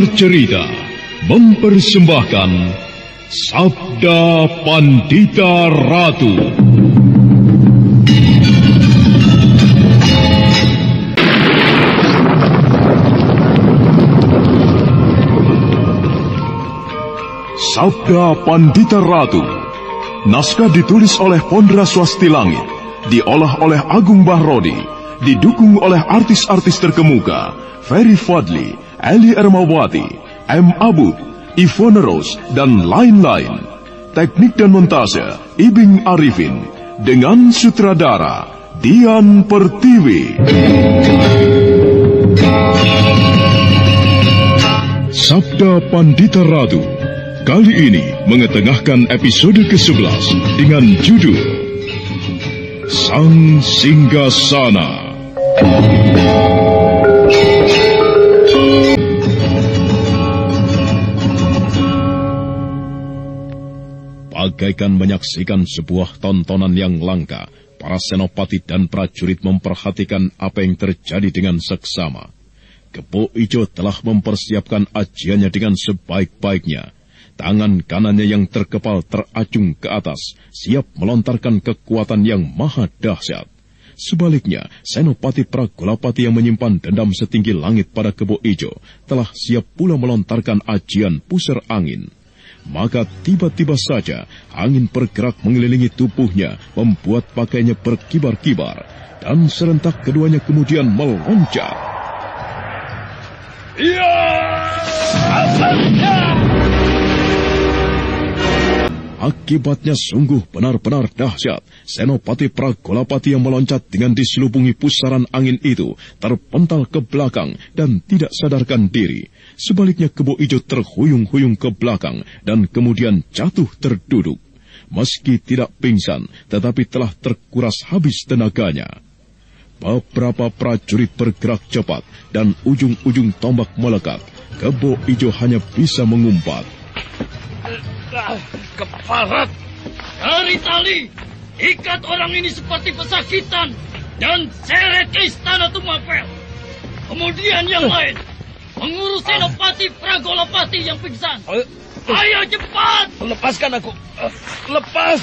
Cerita mempersembahkan Sabda Pandita Ratu. Sabda Pandita Ratu. Naskah ditulis oleh Pondra Swasti Langit, diolah oleh Agung Bahrodi, didukung oleh artis-artis terkemuka Ferry Fadli, Eli Ermawati, M. Abud, Ivone Rose, dan lain-lain. Teknik dan montase Ibing Arifin, dengan sutradara Dian Pertiwi. Sabda Pandita Ratu kali ini mengetengahkan episode ke-11 dengan judul Sang Singgasana. Bagaikan menyaksikan sebuah tontonan yang langka, para senopati dan prajurit memperhatikan apa yang terjadi dengan seksama. Kebo Ijo telah mempersiapkan ajiannya dengan sebaik-baiknya. Tangan kanannya yang terkepal teracung ke atas, siap melontarkan kekuatan yang maha dahsyat. Sebaliknya, Senopati Pragolapati yang menyimpan dendam setinggi langit pada Kebo Ijo telah siap pula melontarkan ajian pusar angin. Maka tiba-tiba saja angin bergerak mengelilingi tubuhnya, membuat pakaiannya berkibar-kibar, dan serentak keduanya kemudian meloncat. Akibatnya sungguh benar-benar dahsyat. Senopati Pragolapati yang meloncat dengan diselubungi pusaran angin itu terpental ke belakang dan tidak sadarkan diri. Sebaliknya Kebo Ijo terhuyung-huyung ke belakang dan kemudian jatuh terduduk. Meski tidak pingsan, tetapi telah terkuras habis tenaganya. Beberapa prajurit bergerak cepat dan ujung-ujung tombak melekat. Kebo Ijo hanya bisa mengumpat. Keparat! Dari tali, ikat orang ini seperti pesakitan dan seret ke istana Tumapel. Kemudian yang lain, mengurus Senopati Pragolapati yang pingsan. Ayo cepat! Lepaskan aku. Lepas!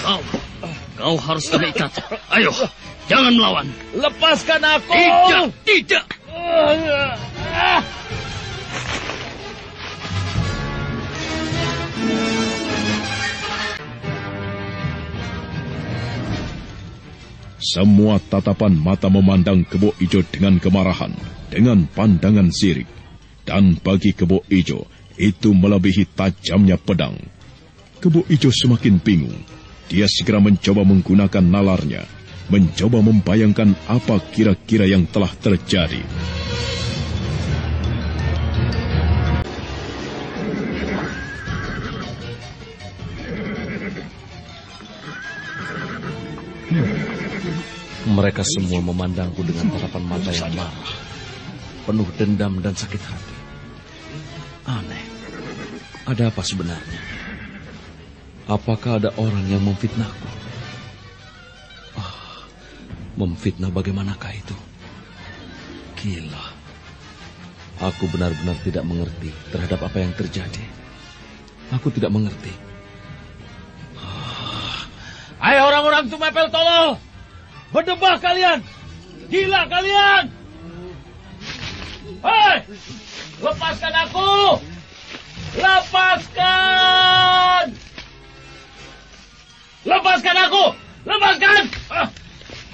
Kau harus kami ikat. Ayo, jangan melawan. Lepaskan aku! Tidak! Semua tatapan mata memandang Kebo Ijo dengan kemarahan, dengan pandangan sirik. Dan bagi Kebo Ijo, itu melebihi tajamnya pedang. Kebo Ijo semakin bingung. Dia segera mencoba menggunakan nalarnya, mencoba membayangkan apa kira-kira yang telah terjadi. Mereka semua memandangku dengan tatapan mata yang marah, penuh dendam dan sakit hati. Aneh, ada apa sebenarnya? Apakah ada orang yang memfitnahku? Memfitnah bagaimanakah itu? Gila. Aku benar-benar tidak mengerti terhadap apa yang terjadi. Aku tidak mengerti. Ayo orang-orang Tumapel Tolo! Berdebah kalian! Gila kalian! Hei! Lepaskan aku! Lepaskan! Lepaskan aku! Lepaskan!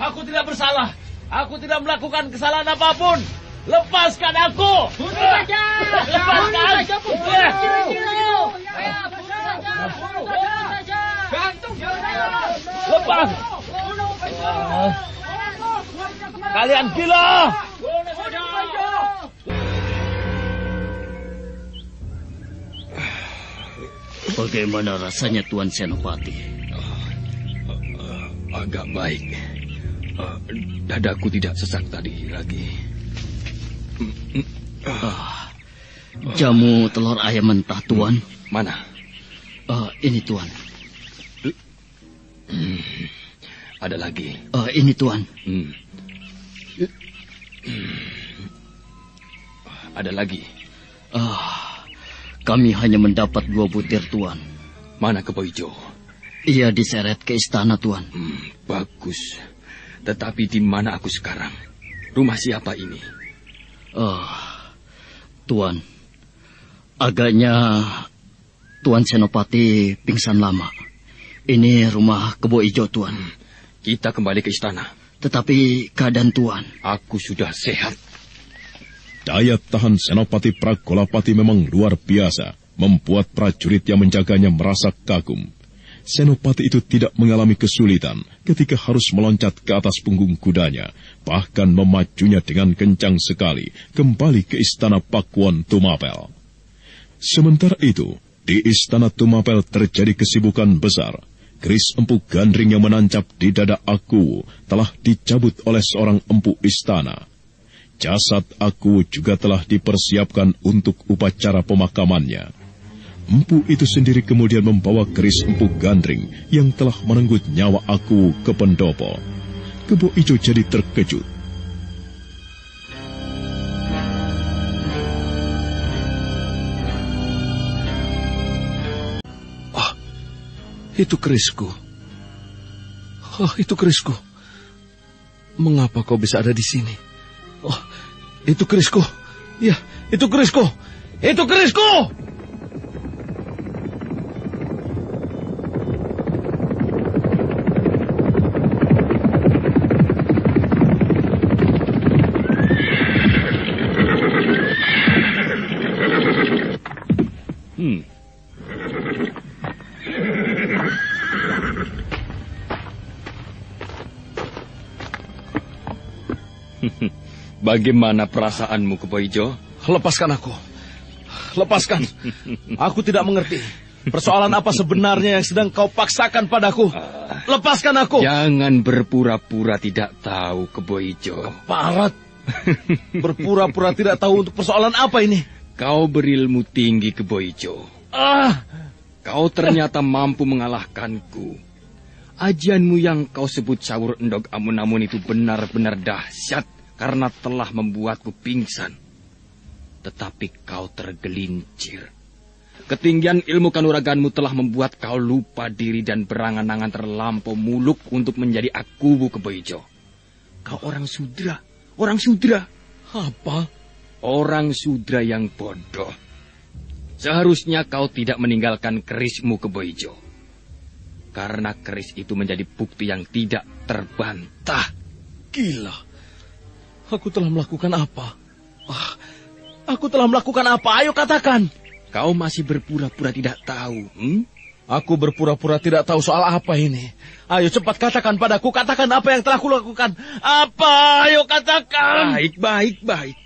Aku tidak bersalah. Aku tidak melakukan kesalahan apapun. Lepaskan aku! Bunuh saja! Lepaskan! Lepas! Kalian gila! Bagaimana rasanya Tuan Senopati? Agak baik. Dadaku tidak sesak tadi lagi. Jamu telur ayam mentah, Tuan. Mana? Ini, Tuan. Ada lagi. Ini, Tuan. Ada lagi. Kami hanya mendapat 2 butir, Tuan. Mana Kebo Ijo? Ia diseret ke istana, Tuan. Bagus. Tetapi di mana aku sekarang? Rumah siapa ini? Tuan. Agaknya Tuan Senopati pingsan lama. Ini rumah Kebo Ijo, Tuan. Kita kembali ke istana. Tetapi keadaan Tuan... Aku sudah sehat. Daya tahan Senopati Pragolapati memang luar biasa, membuat prajurit yang menjaganya merasa kagum. Senopati itu tidak mengalami kesulitan ketika harus meloncat ke atas punggung kudanya, bahkan memajunya dengan kencang sekali kembali ke istana Pakuwon Tumapel. Sementara itu, di istana Tumapel terjadi kesibukan besar. Keris empu gandring yang menancap di dada Akuwu telah dicabut oleh seorang empu istana. Jasad Akuwu juga telah dipersiapkan untuk upacara pemakamannya. Empu itu sendiri kemudian membawa keris empu gandring yang telah merenggut nyawa Akuwu ke pendopo. Kebo Ijo jadi terkejut. Itu kerisku. Itu kerisku. Mengapa kau bisa ada di sini? Itu kerisku. Ya, itu kerisku. Itu kerisku! Bagaimana perasaanmu, Kebo Ijo? Lepaskan aku. Lepaskan. Aku tidak mengerti. Persoalan apa sebenarnya yang sedang kau paksakan padaku? Lepaskan aku. Jangan berpura-pura tidak tahu, Kebo Ijo. Keparat. Berpura-pura tidak tahu untuk persoalan apa ini? Kau berilmu tinggi, Kebo Ijo. Kau ternyata mampu mengalahkanku. Ajianmu yang kau sebut Sawur Endog Amun-Amun itu benar-benar dahsyat karena telah membuatku pingsan. Tetapi kau tergelincir. Ketinggian ilmu kanuraganmu telah membuat kau lupa diri dan berangan-angan terlampau muluk untuk menjadi Akuwu, Kebo Ijo. Kau orang sudra. Orang sudra. Apa? Orang sudra yang bodoh. Seharusnya kau tidak meninggalkan kerismu, Kebo Ijo. Karena keris itu menjadi bukti yang tidak terbantah. Gila. Aku telah melakukan apa? Aku telah melakukan apa? Ayo katakan. Kau masih berpura-pura tidak tahu. Aku berpura-pura tidak tahu soal apa ini. Ayo cepat katakan padaku. Katakan apa yang telah kulakukan. Apa? Ayo katakan. Baik.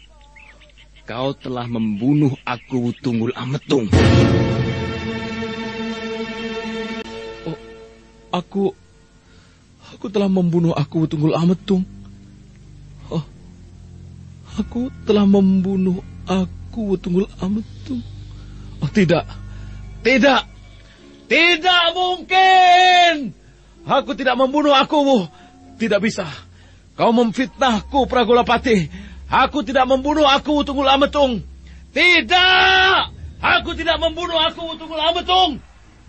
Kau telah membunuh Akuwu Tunggul Ametung. Aku telah membunuh Akuwu Tunggul Ametung. Aku telah membunuh Akuwu Tunggul Ametung. Tidak. Tidak mungkin. Aku tidak membunuh Akuwu. Tidak bisa. Kau memfitnahku, Pragolapati. Aku tidak membunuh Akuwu Tunggul Ametung. Tidak. Aku tidak membunuh Akuwu Tunggul Ametung.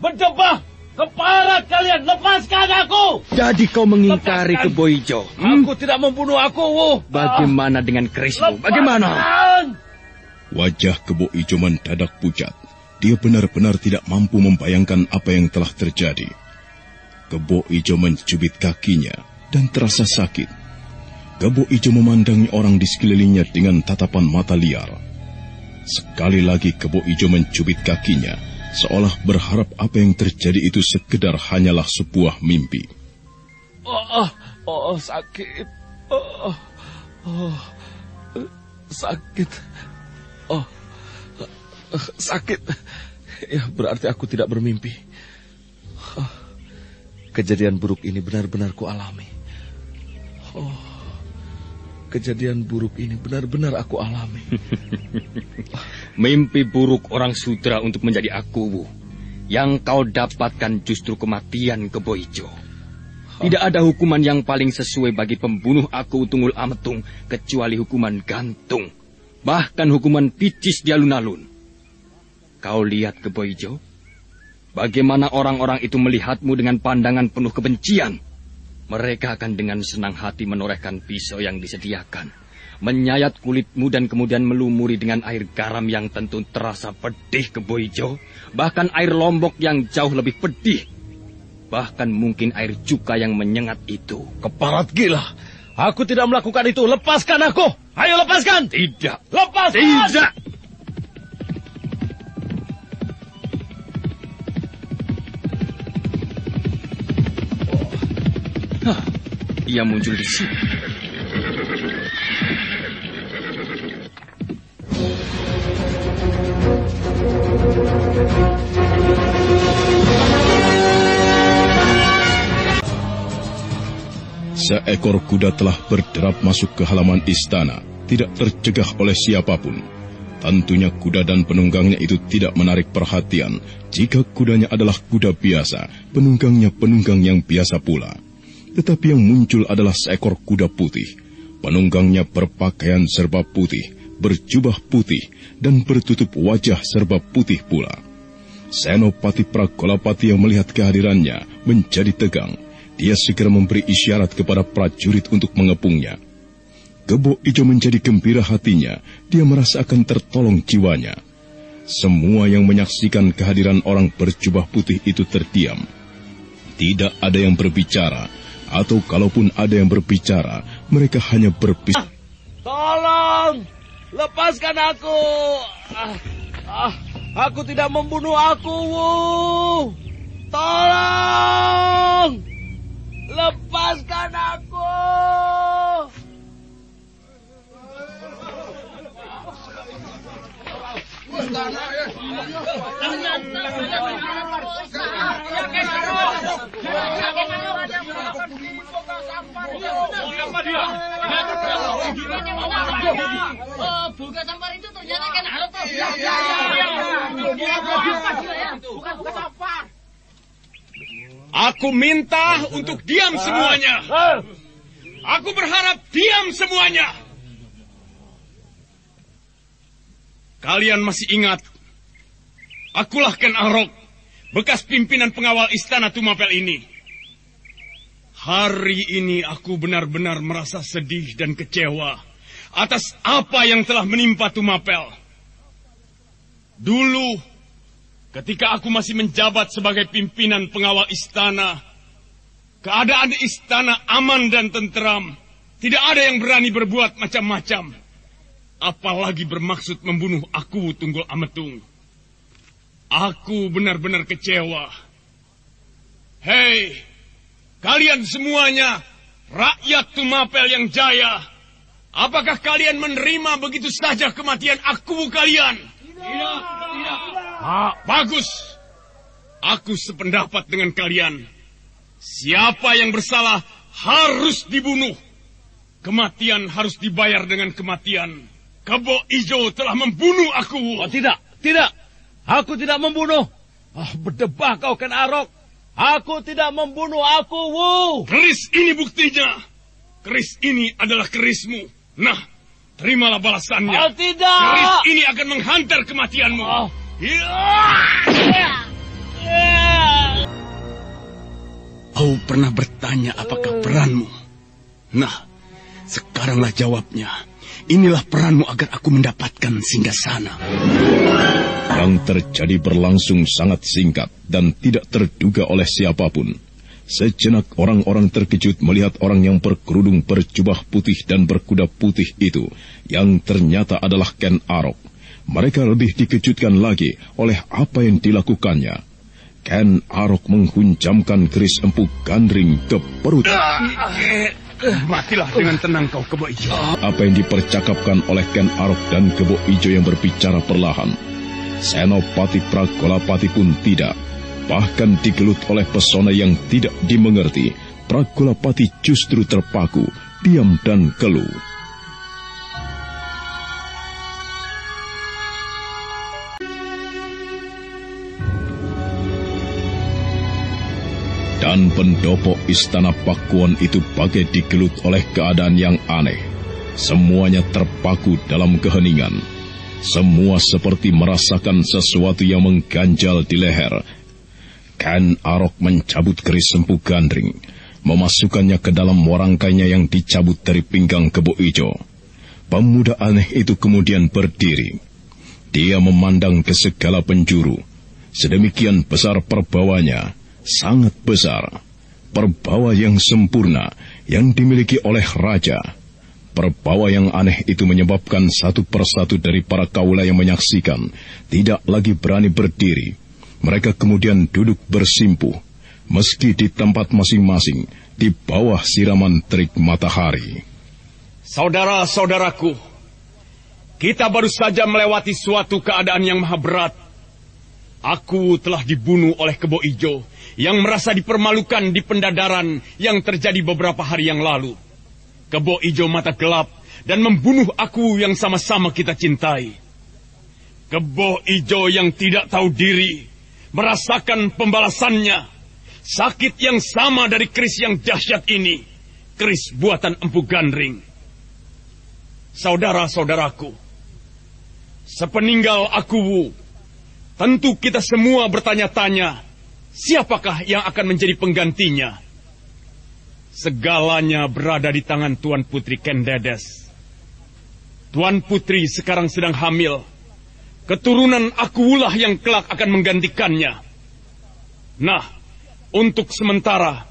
Berdebah. Keparat kalian, lepaskan aku! Jadi kau mengingkari, Kebo Ijo. Aku tidak membunuh Akuwu. Bagaimana dengan kerismu? Bagaimana? Wajah Kebo Ijo mendadak pucat. Dia benar-benar tidak mampu membayangkan apa yang telah terjadi. Kebo Ijo mencubit kakinya dan terasa sakit. Kebo Ijo memandangi orang di sekelilingnya dengan tatapan mata liar. Sekali lagi Kebo Ijo mencubit kakinya, seolah berharap apa yang terjadi itu sekedar hanyalah sebuah mimpi. Sakit. Sakit. Sakit. Ya, berarti aku tidak bermimpi. Kejadian buruk ini benar-benar ku alami. Kejadian buruk ini benar-benar aku alami. Mimpi buruk orang sudra untuk menjadi Akuwu. Yang kau dapatkan justru kematian, Kebo Ijo. Tidak ada hukuman yang paling sesuai bagi pembunuh Akuwu Tunggul Ametung kecuali hukuman gantung. Bahkan hukuman picis di alun-alun. Kau lihat Kebo Ijo? Bagaimana orang-orang itu melihatmu dengan pandangan penuh kebencian. Mereka akan dengan senang hati menorehkan pisau yang disediakan, menyayat kulitmu dan kemudian melumuri dengan air garam yang tentu terasa pedih Kebo Ijo. Bahkan air lombok yang jauh lebih pedih. Bahkan mungkin air cuka yang menyengat itu. Keparat gila. Aku tidak melakukan itu. Lepaskan aku. Ayo lepaskan. Tidak. Lepaskan. Tidak. Ia muncul di sini. Seekor kuda telah berderap masuk ke halaman istana, tidak tercegah oleh siapapun. Tentunya kuda dan penunggangnya itu tidak menarik perhatian. Jika kudanya adalah kuda biasa, penunggangnya penunggang yang biasa pula. Tetapi yang muncul adalah seekor kuda putih. Penunggangnya berpakaian serba putih, berjubah putih, dan bertutup wajah serba putih pula. Senopati Pragolapati yang melihat kehadirannya menjadi tegang. Dia segera memberi isyarat kepada prajurit untuk mengepungnya. Kebo Ijo menjadi gembira hatinya. Dia merasa akan tertolong jiwanya. Semua yang menyaksikan kehadiran orang berjubah putih itu terdiam. Tidak ada yang berbicara. Atau kalaupun ada yang berbicara, mereka hanya berbicara. Tolong, lepaskan aku. Aku tidak membunuh aku. Tolong, lepaskan aku. Bukan sampar itu ternyata kan harus. Bukan sampar. Aku minta untuk diam semuanya. Aku berharap diam semuanya. Kalian masih ingat, akulah Ken Arok, bekas pimpinan pengawal istana Tumapel ini. Hari ini aku benar-benar merasa sedih dan kecewa atas apa yang telah menimpa Tumapel. Dulu, ketika aku masih menjabat sebagai pimpinan pengawal istana, keadaan di istana aman dan tenteram. Tidak ada yang berani berbuat macam-macam. Apalagi bermaksud membunuh aku, Tunggul Ametung. Aku benar-benar kecewa. Hei, kalian semuanya, rakyat Tumapel yang jaya. Apakah kalian menerima begitu saja kematian aku kalian? Tidak. Bagus. Aku sependapat dengan kalian. Siapa yang bersalah harus dibunuh. Kematian harus dibayar dengan kematian. Kebo Ijo telah membunuh aku. Oh, tidak. Aku tidak membunuh. Berdebah kau, Ken Arok. Aku tidak membunuh aku, Keris ini buktinya. Keris ini adalah kerismu. Nah, terimalah balasannya. Oh, tidak. Keris ini akan menghantar kematianmu. Kau pernah bertanya apakah peranmu? Nah, sekaranglah jawabnya. Inilah peranmu agar aku mendapatkan singgasana. Yang terjadi berlangsung sangat singkat dan tidak terduga oleh siapapun. Sejenak orang-orang terkejut melihat orang yang berkerudung berjubah putih dan berkuda putih itu, yang ternyata adalah Ken Arok. Mereka lebih dikejutkan lagi oleh apa yang dilakukannya. Ken Arok menghunjamkan keris empu gandring ke perut. Matilah dengan tenang kau, Kebo Ijo. Apa yang dipercakapkan oleh Ken Arok dan Kebo Ijo yang berbicara perlahan. Senopati Pragolapati pun tidak. Bahkan digelut oleh pesona yang tidak dimengerti. Pragolapati justru terpaku, diam dan keluh. Dan pendopo istana Pakuan itu bagai digelut oleh keadaan yang aneh. Semuanya terpaku dalam keheningan. Semua seperti merasakan sesuatu yang mengganjal di leher. Ken Arok mencabut keris Sempu Gandring, memasukkannya ke dalam warangkainya yang dicabut dari pinggang Kebo Ijo. Pemuda aneh itu kemudian berdiri. Dia memandang ke segala penjuru. Sedemikian besar perbawanya, sangat besar. Perbawa yang sempurna yang dimiliki oleh raja. Perbawa yang aneh itu menyebabkan satu persatu dari para kaula yang menyaksikan tidak lagi berani berdiri. Mereka kemudian duduk bersimpuh, meski di tempat masing-masing, di bawah siraman terik matahari. Saudara-saudaraku, kita baru saja melewati suatu keadaan yang maha berat. Aku telah dibunuh oleh Kebo Ijo yang merasa dipermalukan di pendadaran yang terjadi beberapa hari yang lalu. Kebo Ijo mata gelap dan membunuh aku yang sama-sama kita cintai. Kebo Ijo yang tidak tahu diri merasakan pembalasannya. Sakit yang sama dari keris yang dahsyat ini, keris buatan Empu Gandring. Saudara-saudaraku, sepeninggal aku, tentu kita semua bertanya-tanya, siapakah yang akan menjadi penggantinya? Segalanya berada di tangan Tuan Putri Kendedes. Tuan Putri sekarang sedang hamil. Keturunan akulah yang kelak akan menggantikannya. Nah, untuk sementara,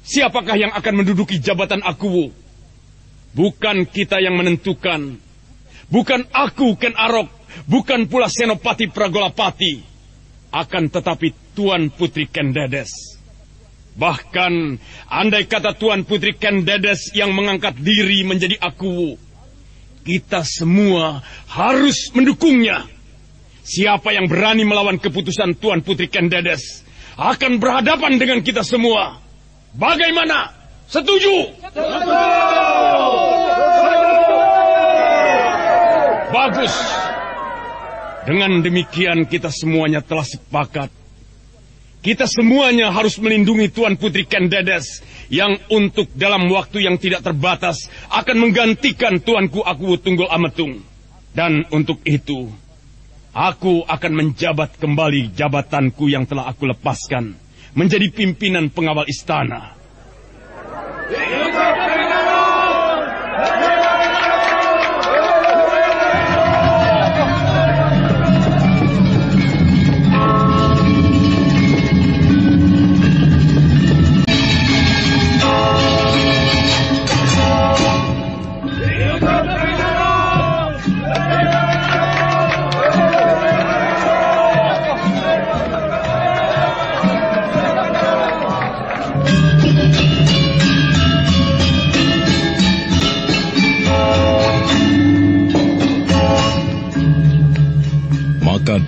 siapakah yang akan menduduki jabatan Akuwu? Bukan kita yang menentukan. Bukan aku, Ken Arok. Bukan pula Senopati Pragolapati. Akan tetapi Tuan Putri Kendedes. Bahkan, andai kata Tuan Putri Kendedes yang mengangkat diri menjadi Akuwu, kita semua harus mendukungnya. Siapa yang berani melawan keputusan Tuan Putri Kendedes akan berhadapan dengan kita semua. Bagaimana? Setuju? Bagus. Dengan demikian kita semuanya telah sepakat. Kita semuanya harus melindungi Tuan Putri Kendedes yang untuk dalam waktu yang tidak terbatas akan menggantikan Tuanku Akuwu Tunggul Ametung. Dan untuk itu, aku akan menjabat kembali jabatanku yang telah aku lepaskan menjadi pimpinan pengawal istana.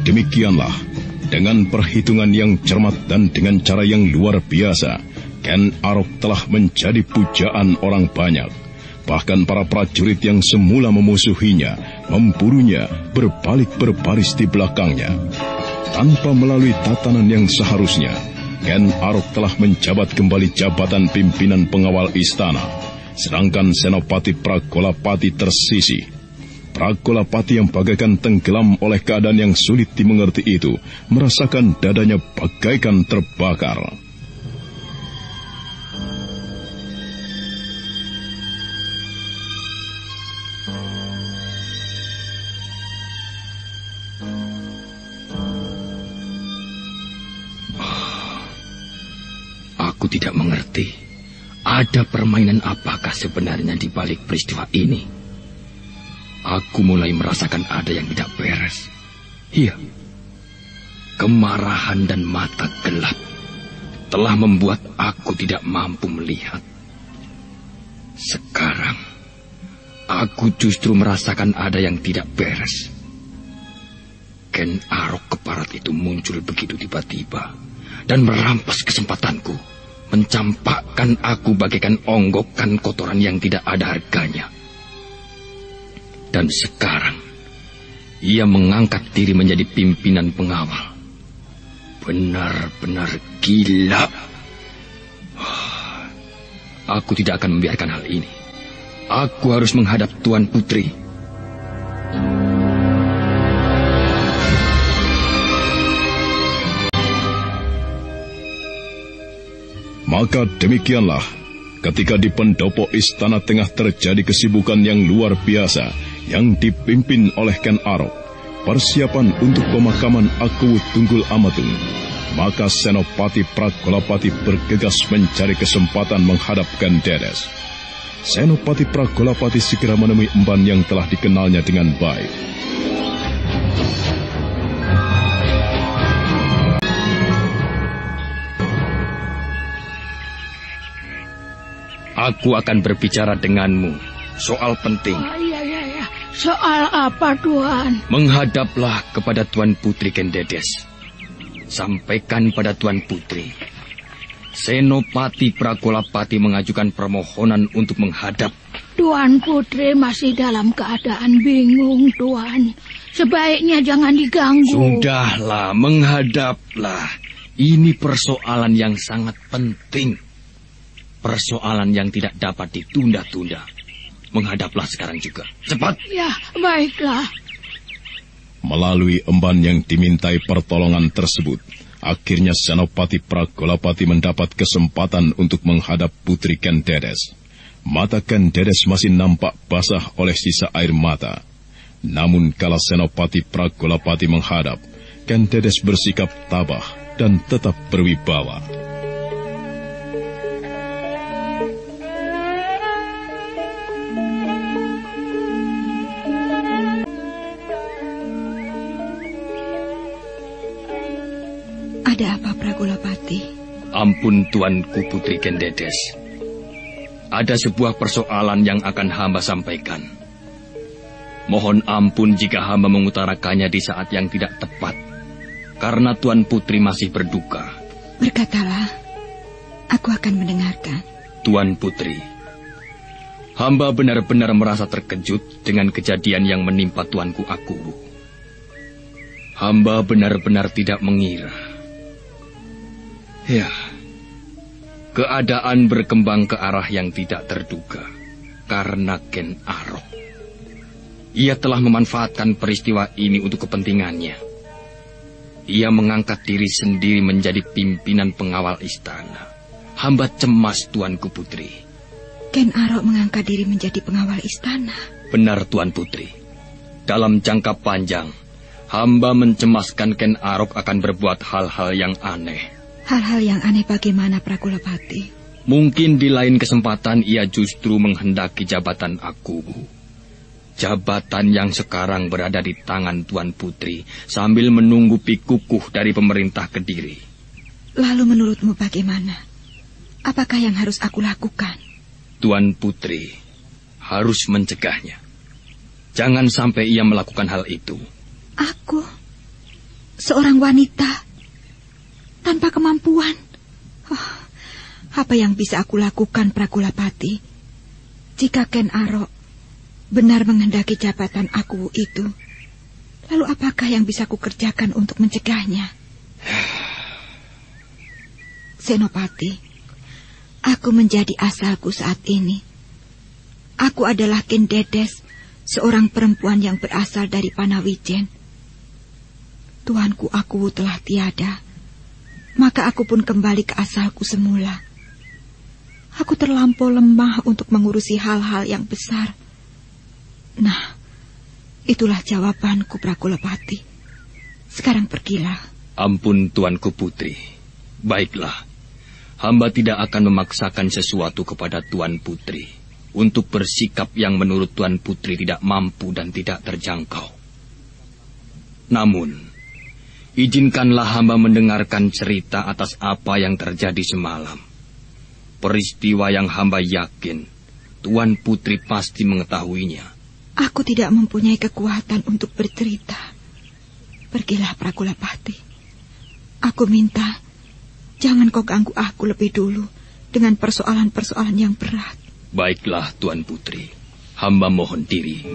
Demikianlah, dengan perhitungan yang cermat dan dengan cara yang luar biasa, Ken Arok telah menjadi pujaan orang banyak. Bahkan para prajurit yang semula memusuhinya, memburunya, berbalik berbaris di belakangnya. Tanpa melalui tatanan yang seharusnya, Ken Arok telah menjabat kembali jabatan pimpinan pengawal istana, sedangkan Senopati Pragolapati tersisih. Pragolapati yang bagaikan tenggelam oleh keadaan yang sulit dimengerti itu, merasakan dadanya bagaikan terbakar. Aku tidak mengerti. Ada permainan apakah sebenarnya di balik peristiwa ini? Aku mulai merasakan ada yang tidak beres. Iya, kemarahan dan mata gelap telah membuat aku tidak mampu melihat. Sekarang, aku justru merasakan ada yang tidak beres. Ken Arok keparat itu muncul begitu tiba-tiba dan merampas kesempatanku, mencampakkan aku bagaikan onggokan kotoran yang tidak ada harganya. Dan sekarang, ia mengangkat diri menjadi pimpinan pengawal. Benar-benar gila. Aku tidak akan membiarkan hal ini. Aku harus menghadap Tuan Putri. Maka demikianlah, ketika di pendopo istana tengah terjadi kesibukan yang luar biasa yang dipimpin oleh Ken Arok, persiapan untuk pemakaman Aku Tunggul Amatung, maka Senopati Pragolapati bergegas mencari kesempatan menghadapkan Dedes. Senopati Pragolapati segera menemui emban yang telah dikenalnya dengan baik. Aku akan berbicara denganmu soal penting. Iya. Soal apa, Tuan? Menghadaplah kepada Tuan Putri Ken Dedes. Sampaikan pada Tuan Putri, Senopati Pragolapati mengajukan permohonan untuk menghadap. Tuan Putri masih dalam keadaan bingung, Tuan. Sebaiknya jangan diganggu. Sudahlah, menghadaplah. Ini persoalan yang sangat penting. Persoalan yang tidak dapat ditunda-tunda. Menghadaplah sekarang juga. Cepat. Ya, baiklah. Melalui emban yang dimintai pertolongan tersebut, akhirnya Senopati Pragolapati mendapat kesempatan untuk menghadap Putri Ken Dedes. Mata Ken Dedes masih nampak basah oleh sisa air mata. Namun kala Senopati Pragolapati menghadap, Ken Dedes bersikap tabah dan tetap berwibawa. Ada apa, Pragolapati? Ampun, Tuanku Putri Ken Dedes. Ada sebuah persoalan yang akan hamba sampaikan. Mohon ampun jika hamba mengutarakannya di saat yang tidak tepat, karena Tuan Putri masih berduka. Berkatalah, aku akan mendengarkan. Tuan Putri, hamba benar-benar merasa terkejut dengan kejadian yang menimpa Tuanku Aku. Hamba benar-benar tidak mengira. Ya, keadaan berkembang ke arah yang tidak terduga karena Ken Arok. Ia telah memanfaatkan peristiwa ini untuk kepentingannya. Ia mengangkat diri sendiri menjadi pimpinan pengawal istana. Hamba cemas, Tuanku Putri. Ken Arok mengangkat diri menjadi pengawal istana. Benar, Tuan Putri. Dalam jangka panjang, hamba mencemaskan Ken Arok akan berbuat hal-hal yang aneh. Hal-hal yang aneh bagaimana, Pragolapati? Mungkin di lain kesempatan ia justru menghendaki jabatan Aku. Jabatan yang sekarang berada di tangan Tuan Putri sambil menunggu pikukuh dari pemerintah Kediri. Lalu menurutmu bagaimana? Apakah yang harus aku lakukan? Tuan Putri harus mencegahnya. Jangan sampai ia melakukan hal itu. Aku? Seorang wanita? Tanpa kemampuan? Oh, apa yang bisa aku lakukan, Pragolapati? Jika Ken Arok benar menghendaki jabatan Aku itu, lalu apakah yang bisa aku kerjakan untuk mencegahnya? Senopati, aku menjadi asalku saat ini. Aku adalah Ken Dedes, seorang perempuan yang berasal dari Panawijen. Tuanku Aku telah tiada. Maka aku pun kembali ke asalku semula. Aku terlampau lemah untuk mengurusi hal-hal yang besar. Nah, itulah jawabanku, Pragolapati. Sekarang pergilah. Ampun, Tuanku Putri. Baiklah, hamba tidak akan memaksakan sesuatu kepada Tuan Putri untuk bersikap yang menurut Tuan Putri tidak mampu dan tidak terjangkau. Namun, izinkanlah hamba mendengarkan cerita atas apa yang terjadi semalam. Peristiwa yang hamba yakin Tuan Putri pasti mengetahuinya. Aku tidak mempunyai kekuatan untuk bercerita. Pergilah, Pragolapati. Aku minta, jangan kau ganggu aku lebih dulu dengan persoalan-persoalan yang berat. Baiklah, Tuan Putri. Hamba mohon diri.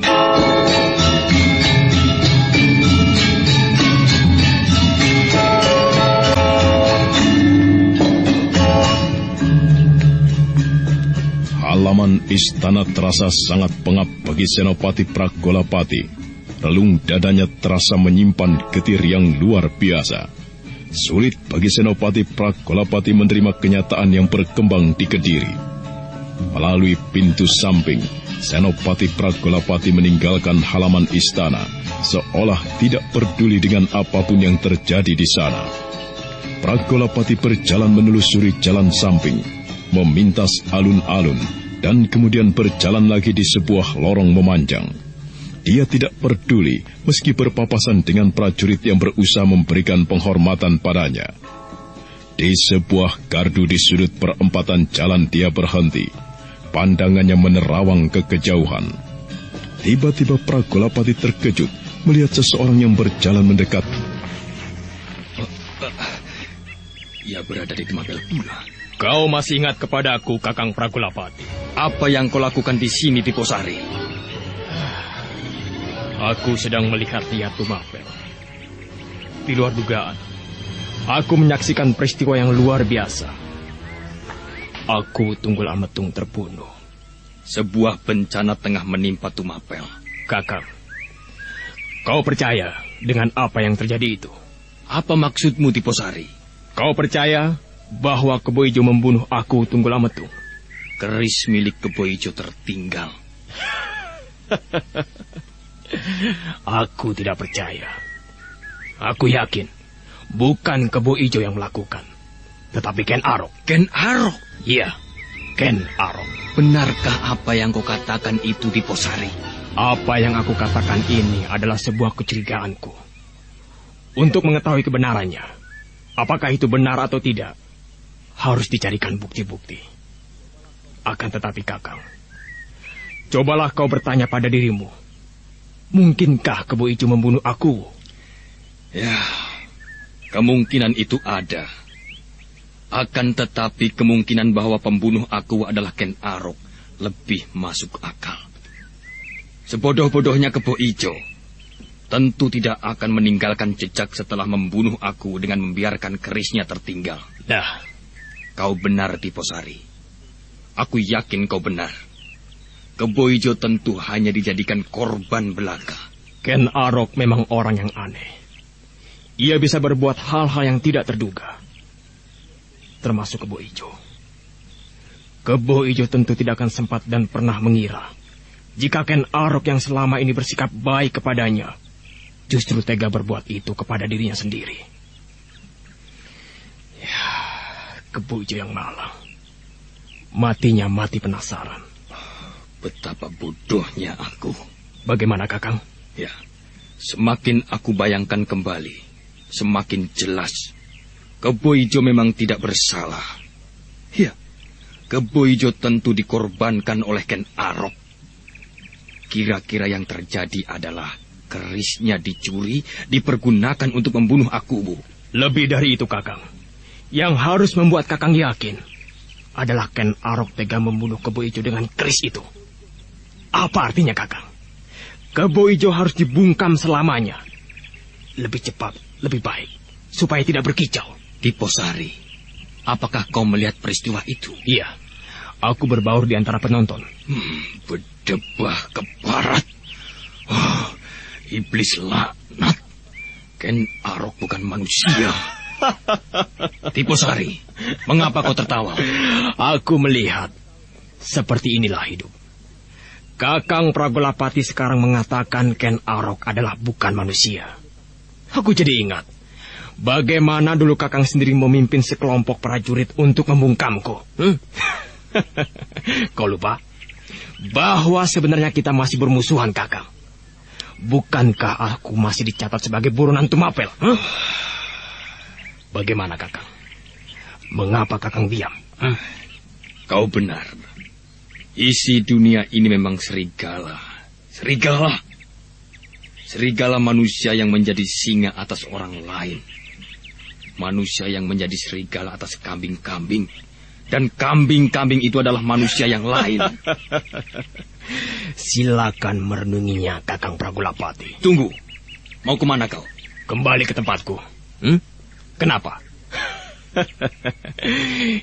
Halaman istana terasa sangat pengap bagi Senopati Pragolapati. Relung dadanya terasa menyimpan getir yang luar biasa. sulit bagi Senopati Pragolapati menerima kenyataan yang berkembang di Kediri. Melalui pintu samping, Senopati Pragolapati meninggalkan halaman istana, seolah tidak peduli dengan apapun yang terjadi di sana. Pragolapati berjalan menelusuri jalan samping, memintas alun-alun, dan kemudian berjalan lagi di sebuah lorong memanjang. Dia tidak peduli meski berpapasan dengan prajurit yang berusaha memberikan penghormatan padanya. Di sebuah gardu di sudut perempatan jalan dia berhenti. Pandangannya menerawang ke kejauhan. Tiba-tiba Pragolapati terkejut melihat seseorang yang berjalan mendekat. Ia berada di Tumapel pula. Kau masih ingat kepadaku, Kakang Pragolapati? Apa yang kau lakukan di sini, Diposari? Aku sedang melihat-lihat Tumapel. Di luar dugaan, aku menyaksikan peristiwa yang luar biasa. Aku Tunggul Ametung terbunuh. Sebuah bencana tengah menimpa Tumapel. Kakang, kau percaya dengan apa yang terjadi itu? Apa maksudmu, Diposari? Kau percaya bahwa Kebo Ijo membunuh aku Tunggul Ametung? Keris milik Kebo Ijo tertinggal. Aku tidak percaya. Aku yakin bukan Kebo Ijo yang melakukan, tetapi Ken Arok. Ken Arok? Iya, Ken Arok. Benarkah apa yang kau katakan itu, Diposari? Apa yang aku katakan ini adalah sebuah kecurigaanku. Untuk mengetahui kebenarannya, apakah itu benar atau tidak, harus dicarikan bukti-bukti. Akan tetapi, Kakang, cobalah kau bertanya pada dirimu. Mungkinkah Kebo Ijo membunuh aku? Ya, kemungkinan itu ada. Akan tetapi kemungkinan bahwa pembunuh aku adalah Ken Arok lebih masuk akal. Sebodoh-bodohnya Kebo Ijo tentu tidak akan meninggalkan jejak setelah membunuh aku dengan membiarkan kerisnya tertinggal. Dah, kau benar, Diposari. Aku yakin kau benar. Kebo Ijo tentu hanya dijadikan korban belaka. Ken Arok memang orang yang aneh. Ia bisa berbuat hal-hal yang tidak terduga. Termasuk Kebo Ijo. Kebo Ijo tentu tidak akan sempat dan pernah mengira jika Ken Arok yang selama ini bersikap baik kepadanya justru tega berbuat itu kepada dirinya sendiri. Ya, Kebo Ijo yang malang. Matinya mati penasaran. Betapa bodohnya aku. Bagaimana, Kakang? Ya, semakin aku bayangkan kembali, semakin jelas Kebo Ijo memang tidak bersalah. Ya, Kebo Ijo tentu dikorbankan oleh Ken Arok. Kira-kira yang terjadi adalah kerisnya dicuri, dipergunakan untuk membunuh aku, Bu. Lebih dari itu, Kakang. Yang harus membuat Kakang yakin adalah Ken Arok tega membunuh Kebo Ijo dengan keris itu. Apa artinya, Kakang? Kebo Ijo harus dibungkam selamanya. Lebih cepat, lebih baik, supaya tidak berkicau. Diposari, apakah kau melihat peristiwa itu? Iya, aku berbaur di antara penonton. Berdebah ke barat. Oh, iblis laknat. Ken Arok bukan manusia. Diposari, mengapa kau tertawa? Aku melihat seperti inilah hidup. Kakang Pragolapati sekarang mengatakan Ken Arok adalah bukan manusia. Aku jadi ingat bagaimana dulu Kakang sendiri memimpin sekelompok prajurit untuk membungkamku. Kau lupa bahwa sebenarnya kita masih bermusuhan, Kakang? Bukankah aku masih dicatat sebagai buronan Tumapel? Bagaimana, Kakang? Mengapa Kakang diam? Kau benar. Isi dunia ini memang serigala. Serigala. Serigala manusia yang menjadi singa atas orang lain. Manusia yang menjadi serigala atas kambing-kambing. Dan kambing-kambing itu adalah manusia yang lain. Silakan merenunginya, Kakang Pragolapati. Tunggu. Mau kemana kau? Kembali ke tempatku. Kenapa?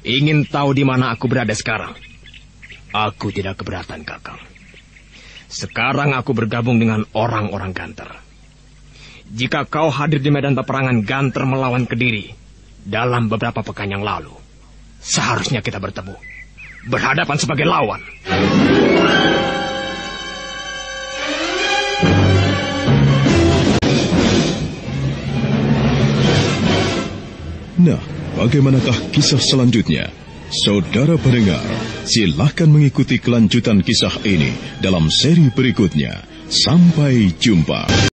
Ingin tahu di mana aku berada sekarang? Aku tidak keberatan, Kakang. Sekarang aku bergabung dengan orang-orang Ganter. jika kau hadir di medan peperangan Ganter melawan Kediri dalam beberapa pekan yang lalu. Seharusnya kita bertemu, berhadapan sebagai lawan. Nah, bagaimanakah kisah selanjutnya? Saudara pendengar, silahkan mengikuti kelanjutan kisah ini dalam seri berikutnya. Sampai jumpa.